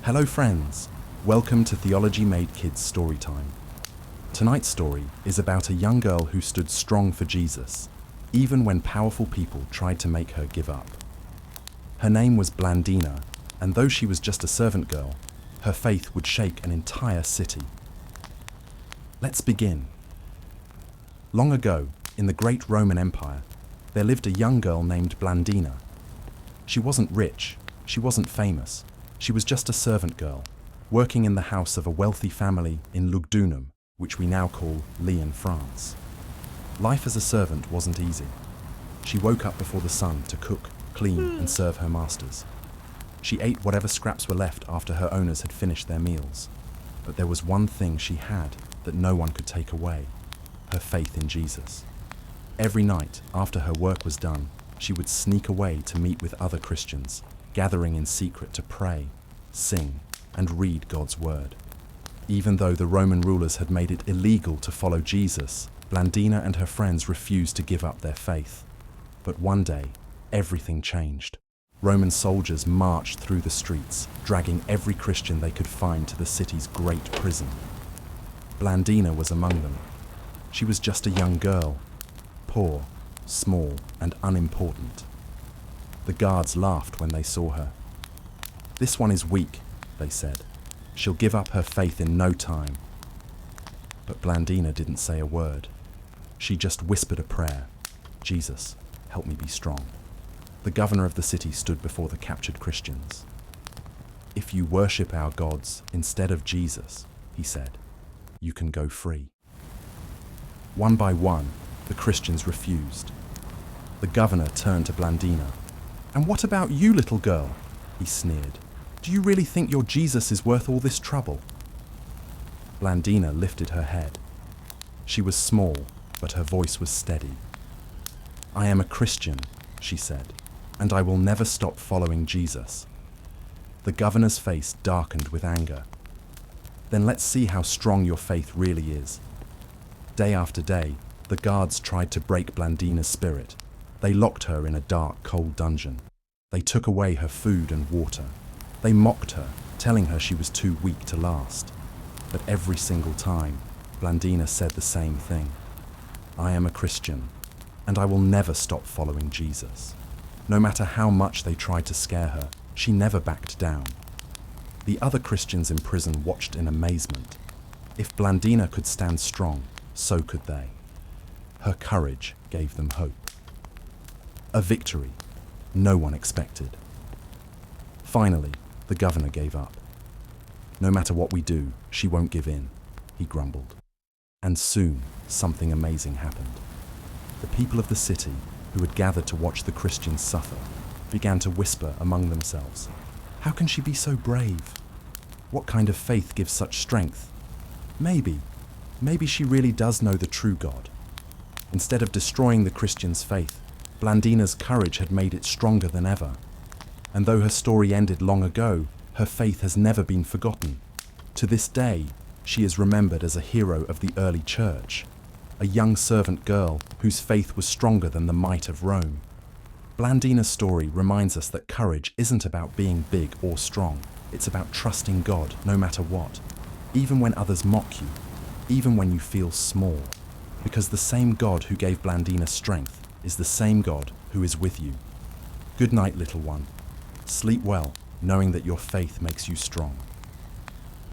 Hello friends, welcome to Theology Made Kids Storytime. Tonight's story is about a young girl who stood strong for Jesus, even when powerful people tried to make her give up. Her name was Blandina, and though she was just a servant girl, her faith would shake an entire city. Let's begin. Long ago, in the great Roman Empire, there lived a young girl named Blandina. She wasn't rich, she wasn't famous, she was just a servant girl, working in the house of a wealthy family in Lugdunum, which we now call Lyon, France. Life as a servant wasn't easy. She woke up before the sun to cook, clean, and serve her masters. She ate whatever scraps were left after her owners had finished their meals. But there was one thing she had that no one could take away: her faith in Jesus. Every night, after her work was done, she would sneak away to meet with other Christians, gathering in secret to pray, sing, and read God's word. Even though the Roman rulers had made it illegal to follow Jesus, Blandina and her friends refused to give up their faith. But one day, everything changed. Roman soldiers marched through the streets, dragging every Christian they could find to the city's great prison. Blandina was among them. She was just a young girl, poor, small, and unimportant. The guards laughed when they saw her. "This one is weak," they said. "She'll give up her faith in no time." But Blandina didn't say a word. She just whispered a prayer. "Jesus, help me be strong." The governor of the city stood before the captured Christians. "If you worship our gods instead of Jesus," he said, "you can go free." One by one, the Christians refused. The governor turned to Blandina. "And what about you, little girl?" he sneered. "Do you really think your Jesus is worth all this trouble?" Blandina lifted her head. She was small, but her voice was steady. "I am a Christian," she said, "and I will never stop following Jesus." The governor's face darkened with anger. "Then let's see how strong your faith really is." Day after day, the guards tried to break Blandina's spirit. They locked her in a dark, cold dungeon. They took away her food and water. They mocked her, telling her she was too weak to last. But every single time, Blandina said the same thing: "I am a Christian, and I will never stop following Jesus." No matter how much they tried to scare her, she never backed down. The other Christians in prison watched in amazement. If Blandina could stand strong, so could they. Her courage gave them hope. A victory no one expected. Finally, the governor gave up. "No matter what we do, she won't give in," he grumbled. And soon, something amazing happened. The people of the city, who had gathered to watch the Christians suffer, began to whisper among themselves, "How can she be so brave? What kind of faith gives such strength? Maybe she really does know the true God." Instead of destroying the Christians' faith, Blandina's courage had made it stronger than ever. And though her story ended long ago, her faith has never been forgotten. To this day, she is remembered as a hero of the early church, a young servant girl whose faith was stronger than the might of Rome. Blandina's story reminds us that courage isn't about being big or strong. It's about trusting God no matter what, even when others mock you, even when you feel small, because the same God who gave Blandina strength is the same God who is with you. Good night, little one. Sleep well, knowing that your faith makes you strong.